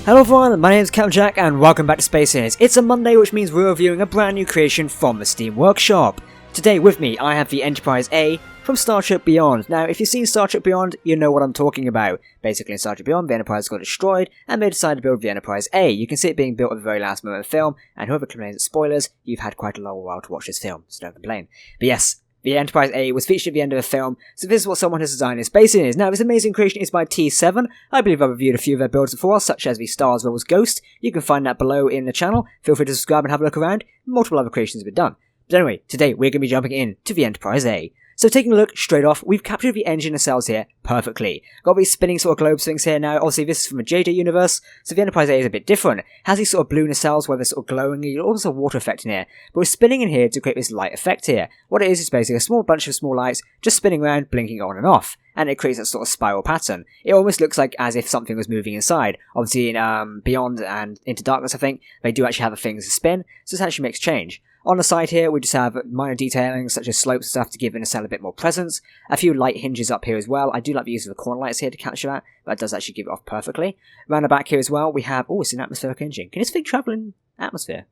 Hello everyone, my name is Captain Jack and welcome back to Space Inners. It's a Monday, which means we're reviewing a brand new creation from the Steam Workshop. Today with me I have the Enterprise A from Star Trek Beyond. Now if you've seen Star Trek Beyond, you know what I'm talking about. Basically in Star Trek Beyond, the Enterprise got destroyed and they decided to build the Enterprise A. You can see it being built at the very last moment of the film, and whoever complains at spoilers, you've had quite a long while to watch this film, so don't complain. But yes, the Enterprise A was featured at the end of the film, so this is what someone has designed in Space Inners. Now, this amazing creation is by T7. I believe I've reviewed a few of their builds before, such as the Star Wars Ghost. You can find that below in the channel. Feel free to subscribe and have a look around. Multiple other creations have been done. But anyway, today we're going to be jumping in to the Enterprise A. So taking a look straight off, we've captured the engine nacelles here perfectly. Got these spinning sort of globe things here now. Obviously this is from a JJ universe, so the Enterprise A is a bit different. It has these sort of blue nacelles where they're sort of glowing, also a water effect in here. But we're spinning in here to create this light effect here. What it is basically a small bunch of small lights just spinning around, blinking on and off. And it creates that sort of spiral pattern. It almost looks like as if something was moving inside. Obviously in Beyond and Into Darkness, I think, they do actually have the things to spin, so this actually makes change. On the side here, we just have minor detailing, such as slopes and stuff to give the nacelle a bit more presence. A few light hinges up here as well. I do like the use of the corner lights here to capture that, but it does actually give it off perfectly. Around the back here as well, we have... oh, it's an atmospheric engine. Can this thing travel in atmosphere?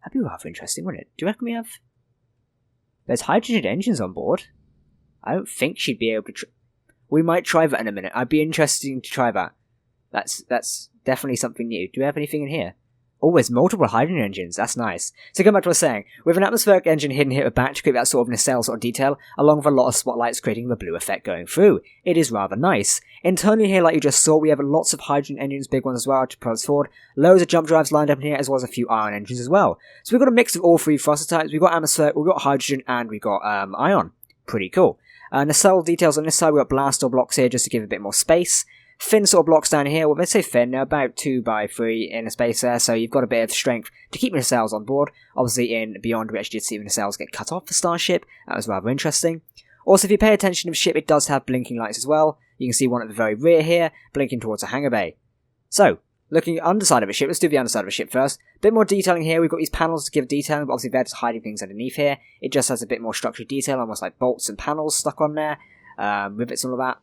That'd be rather interesting, wouldn't it? Do you reckon we have... there's hydrogen engines on board? I don't think she'd be able to... we might try that in a minute. I'd be interested to try that. That's definitely something new. Do we have anything in here? Oh, there's multiple hydrogen engines. That's nice. So going back to what I was saying, with an atmospheric engine hidden here at the back to create that sort of nacelle sort of detail, along with a lot of spotlights creating the blue effect going through. It is rather nice. Internally here, like you just saw, we have lots of hydrogen engines, big ones as well, to propel us forward. Loads of jump drives lined up in here, as well as a few ion engines as well. So we've got a mix of all three thruster types. We've got atmospheric, we've got hydrogen, and we've got ion. Pretty cool. Nacelle details on this side, we've got blaster blocks here just to give a bit more space. Thin sort of blocks down here, well let's say thin, they're about 2x3 in a space there, so you've got a bit of strength to keep the nacelles on board. Obviously in Beyond we actually did see the nacelles get cut off the Starship, that was rather interesting. Also if you pay attention to the ship, it does have blinking lights as well. You can see one at the very rear here, blinking towards a hangar bay. So, looking at the underside of the ship, let's do the underside of the ship first. A bit more detailing here, we've got these panels to give detailing, but obviously they're just hiding things underneath here. It just has a bit more structured detail, almost like bolts and panels stuck on there, rivets and all of that.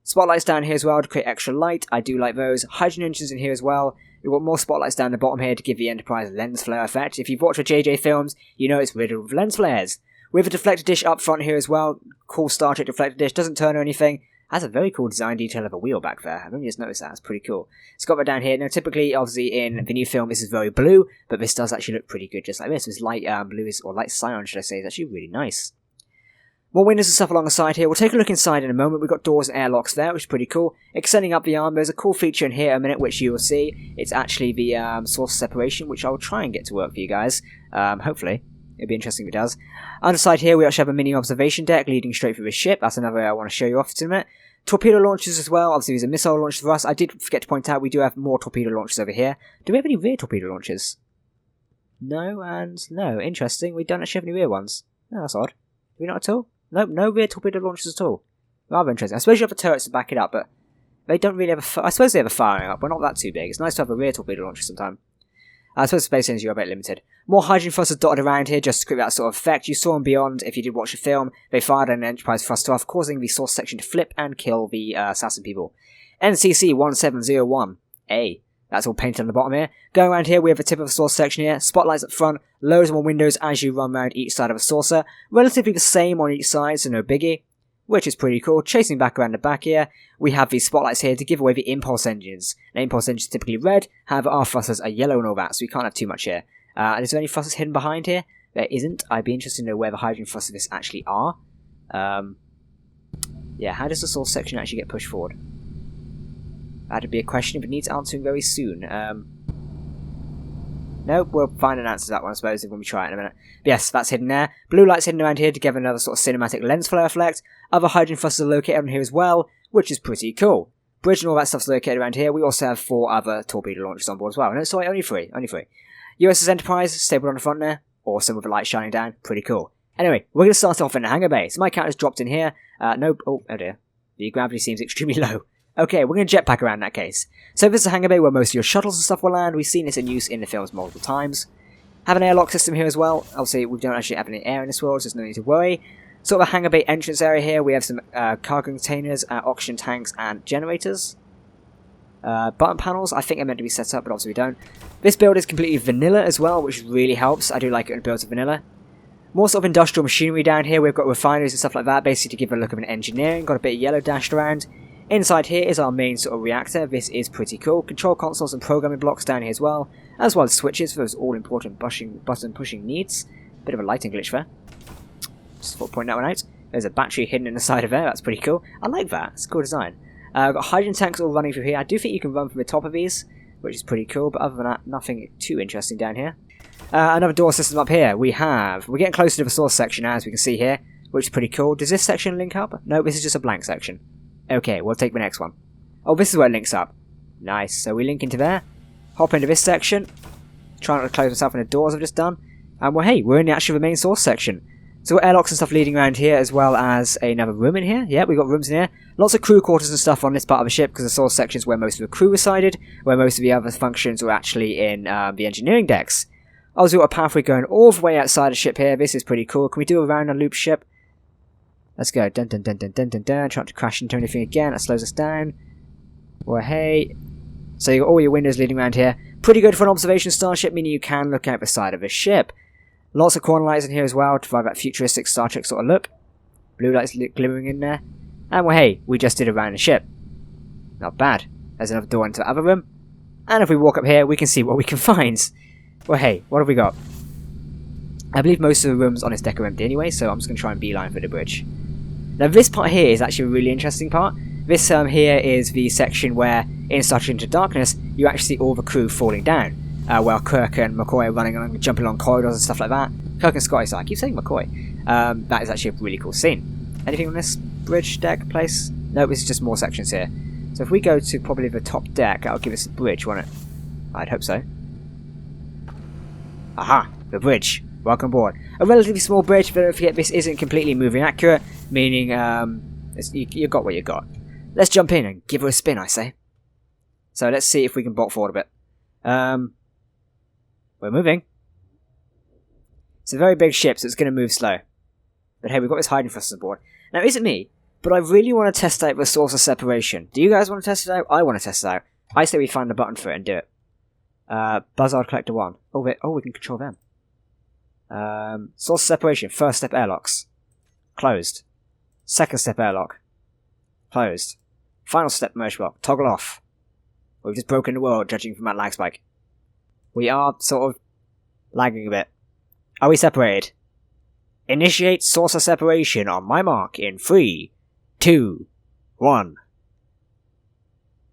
Spotlights down here as well to create extra light. I do like those. Hydrogen engines in here as well. We've got more spotlights down the bottom here to give the Enterprise lens flare effect. If you've watched the JJ films, you know it's riddled with lens flares. We have a deflector dish up front here as well. Cool Star Trek deflector dish. Doesn't turn or anything. Has a very cool design detail of a wheel back there. I've only just noticed that. It's pretty cool. It's got that down here. Now typically, obviously in the new film, this is very blue, but this does actually look pretty good just like this. This light blue, or light cyan should I say, is actually really nice. More windows and stuff along the side here. We'll take a look inside in a moment. We've got doors and airlocks there, which is pretty cool. Extending up the arm, there's a cool feature in here in a minute, which you will see. It's actually the source separation, which I'll try and get to work for you guys. Hopefully. It'll be interesting if it does. Underside here, we actually have a mini observation deck leading straight through the ship. That's another area I want to show you off in a minute. Torpedo launchers as well. Obviously, there's a missile launcher for us. I did forget to point out we do have more torpedo launchers over here. Do we have any rear torpedo launchers? No, and no. Interesting. We don't actually have any rear ones. No, that's odd. Do we not at all? Nope, no rear torpedo launchers at all. Rather interesting. I suppose you have the turrets to back it up, but they don't really have I suppose they have a firing up, but not that too big. It's nice to have a rear torpedo launcher sometime. I suppose Space Engines are a bit limited. More hydrogen thrusters dotted around here just to create that sort of effect. You saw in Beyond, if you did watch the film, they fired an Enterprise thruster off, causing the source section to flip and kill the assassin people. NCC 1701A. That's all painted on the bottom here. Going around here, we have the tip of the saucer section here. Spotlights up front. Loads more windows as you run around each side of a saucer. Relatively the same on each side, so no biggie. Which is pretty cool. Chasing back around the back here, we have these spotlights here to give away the impulse engines. Now, impulse engines are typically red. However, our thrusters are yellow and all that, so we can't have too much here. And is there any thrusters hidden behind here? There isn't. I'd be interested to know where the hydrogen thrusters actually are. Yeah, how does the source section actually get pushed forward? That'd be a question if it needs answering very soon. Nope, we'll find an answer to that one, I suppose, when we try it in a minute. But yes, that's hidden there. Blue lights hidden around here to give another sort of cinematic lens flare effect. Other hydrogen thrusters are located around here as well, which is pretty cool. Bridge and all that stuff's located around here. We also have 4 other torpedo launchers on board as well. No, sorry, only 3. USS Enterprise, stapled on the front there. Awesome, with the light shining down. Pretty cool. Anyway, we're going to start off in the hangar bay. So my character's dropped in here. Nope. Oh dear. The gravity seems extremely low. Okay, we're going to jetpack around in that case. So this is a hangar bay where most of your shuttles and stuff will land. We've seen this in use in the films multiple times. Have an airlock system here as well. Obviously, we don't actually have any air in this world, so there's no need to worry. Sort of a hangar bay entrance area here. We have some cargo containers, oxygen tanks, and generators. Button panels, I think they're meant to be set up, but obviously we don't. This build is completely vanilla as well, which really helps. I do like it when builds are vanilla. More sort of industrial machinery down here. We've got refineries and stuff like that, basically to give a look of an engineering. Got a bit of yellow dashed around. Inside here is our main sort of reactor. This is pretty cool. Control consoles and programming blocks down here as well as switches for those all-important button-pushing needs. Bit of a lighting glitch there. Just thought point that one out. There's a battery hidden in the side of there. That's pretty cool. I like that. It's a cool design. Got hydrogen tanks all running through here. I do think you can run from the top of these, which is pretty cool, but other than that, nothing too interesting down here. Another door system up here. We're getting closer to the source section now, as we can see here, which is pretty cool. Does this section link up? No, this is just a blank section. Okay, we'll take the next one. Oh, this is where it links up. Nice. So we link into there, hop into this section, try not to close myself in the doors I've just done, and well, hey, we're in the main source section. So we've got airlocks and stuff leading around here, as well as another room in here. Yeah, we've got rooms in here. Lots of crew quarters and stuff on this part of the ship, because the source section is where most of the crew resided, where most of the other functions were actually in the engineering decks. Also got a pathway going all the way outside the ship here. This is pretty cool. Can we do a round and loop ship? Let's go. Dun dun dun dun dun dun dun. Trying to crash into anything again. That slows us down. Well, hey. So you got all your windows leading around here. Pretty good for an observation starship, meaning you can look out the side of the ship. Lots of corner lights in here as well to provide that futuristic Star Trek sort of look. Blue lights glimmering in there. And well, hey, we just did around the ship. Not bad. There's another door into the other room. And if we walk up here, we can see what we can find. Well, hey, what have we got? I believe most of the rooms on this deck are empty anyway, so I'm just going to try and beeline for the bridge. Now, this part here is actually a really interesting part. This here is the section where, in Star Trek Into Darkness, you actually see all the crew falling down. While Kirk and McCoy are running along, jumping along corridors and stuff like that. Kirk and Scotty, so I keep saying McCoy. That is actually a really cool scene. Anything on this bridge deck place? No, this is just more sections here. So if we go to probably the top deck, that'll give us a bridge, won't it? I'd hope so. Aha! The bridge. Welcome aboard. A relatively small bridge, but don't forget this isn't completely moving accurate, meaning you got what you got. Let's jump in and give her a spin, I say. So let's see if we can bolt forward a bit. We're moving. It's a very big ship, so it's going to move slow. But hey, we've got this hiding thrusters aboard. Now, is it me? But I really want to test out the source of separation. Do you guys want to test it out? I want to test it out. I say we find the button for it and do it. Buzzard Collector 1. Oh, we can control them. Source of separation. First step airlocks. Closed. Second step airlock. Closed. Final step merge block. Toggle off. We've just broken the world, judging from that lag spike. We are sort of lagging a bit. Are we separated? Initiate source of separation on my mark in 3, 2, 1.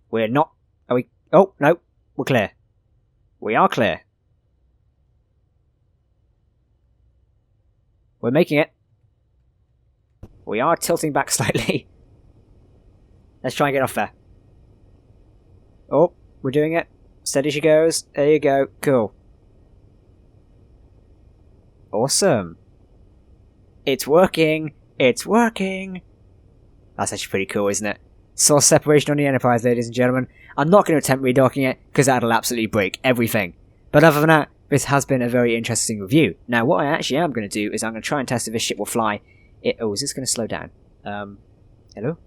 We're not... Are we... Oh, no. We're clear. We are clear. We're making it. We are tilting back slightly. Let's try and get off there. Oh, we're doing it. Steady she goes. There you go. Cool. Awesome. It's working. It's working. That's actually pretty cool, isn't it? Source separation on the Enterprise, ladies and gentlemen. I'm not going to attempt redocking it, because that'll absolutely break everything. But other than that, this has been a very interesting review. Now, what I actually am going to do is I'm going to try and test if this ship will fly. Oh, is this going to slow down? Hello?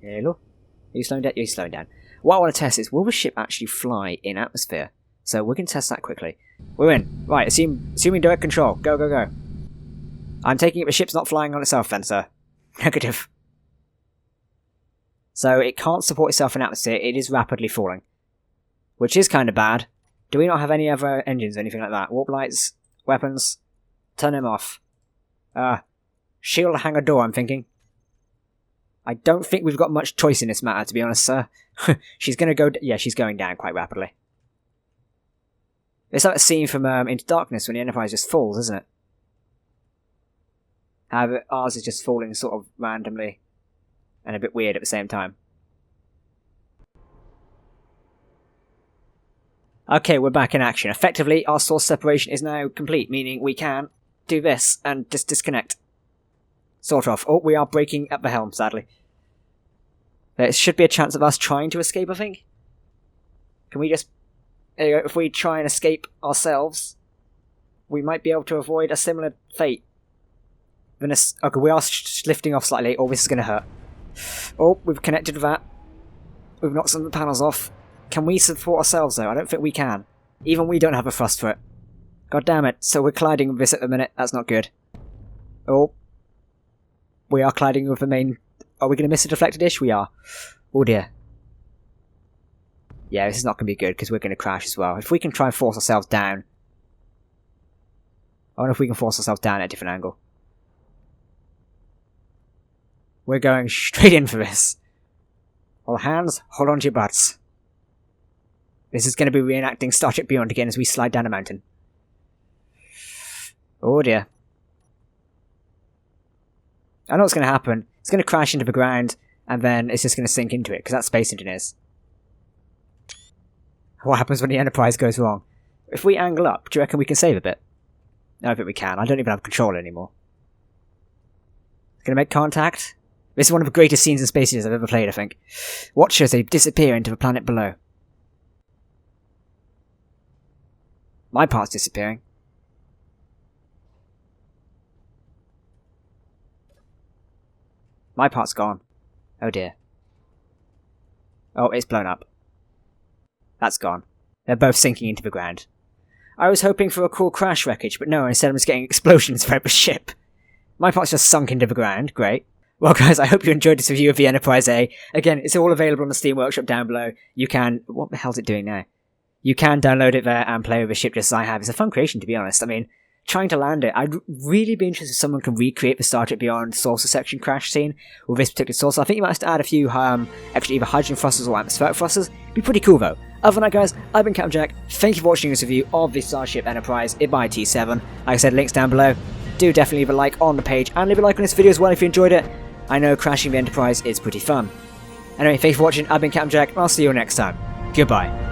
Hello? Are you slowing down? You're slowing down. What I want to test is, will the ship actually fly in atmosphere? So we're going to test that quickly. We're in. Right, assuming direct control. Go, go, go. I'm taking it the ship's not flying on itself then, sir. Negative. So it can't support itself in atmosphere. It is rapidly falling. Which is kind of bad. Do we not have any other engines or anything like that? Warp lights? Weapons? Turn them off. Shield hangar door, I'm thinking. I don't think we've got much choice in this matter, to be honest, sir. She's going to go... Yeah, she's going down quite rapidly. It's like a scene from Into Darkness when the Enterprise just falls, isn't it? However, ours is just falling sort of randomly and a bit weird at the same time. Okay, we're back in action. Effectively, our source separation is now complete, meaning we can do this and just disconnect. Sort of. Oh, we are breaking at the helm, sadly. There should be a chance of us trying to escape, I think. Can we just... There you go. If we try and escape ourselves, we might be able to avoid a similar fate. Okay, we are lifting off slightly. Oh, this is going to hurt. Oh, we've connected with that. We've knocked some of the panels off. Can we support ourselves, though? I don't think we can. Even we don't have a thrust for it. God damn it. So we're colliding with this at the minute. That's not good. Oh. We are colliding with the main... Are we going to miss a deflected dish? We are. Oh dear. Yeah, this is not going to be good because we're going to crash as well. If we can try and force ourselves down. I wonder if we can force ourselves down at a different angle. We're going straight in for this. All hands, hold on to your butts. This is going to be reenacting Starship Beyond again as we slide down a mountain. Oh dear. I know what's going to happen. It's going to crash into the ground, and then it's just going to sink into it, because that's Space Engineers. What happens when the Enterprise goes wrong? If we angle up, do you reckon we can save a bit? I don't think we can. I don't even have control anymore. Going to make contact? This is one of the greatest scenes in Space Engineers I've ever played, I think. Watch as they disappear into the planet below. My part's disappearing. My part's gone. Oh dear. Oh, it's blown up. That's gone. They're both sinking into the ground. I was hoping for a cool crash wreckage, but no, instead I'm just getting explosions throughout the ship. My part's just sunk into the ground. Great. Well guys, I hope you enjoyed this review of the Enterprise A. Again, it's all available on the Steam Workshop down below. You can... What the hell's it doing now? You can download it there and play with the ship just as I have. It's a fun creation, to be honest. I mean, trying to land it, I'd really be interested if someone can recreate the Star Trek Beyond saucer section crash scene with this particular saucer. I think you might have to add a few extra either hydrogen thrusters or atmospheric thrusters. It'd be pretty cool though. Other than that guys, I've been Captain Jack. Thank you for watching this review of the Starship Enterprise by T7. Like I said, links down below. Do definitely leave a like on the page and leave a like on this video as well if you enjoyed it. I know crashing the Enterprise is pretty fun. Anyway, thanks for watching. I've been Captain Jack and I'll see you next time. Goodbye.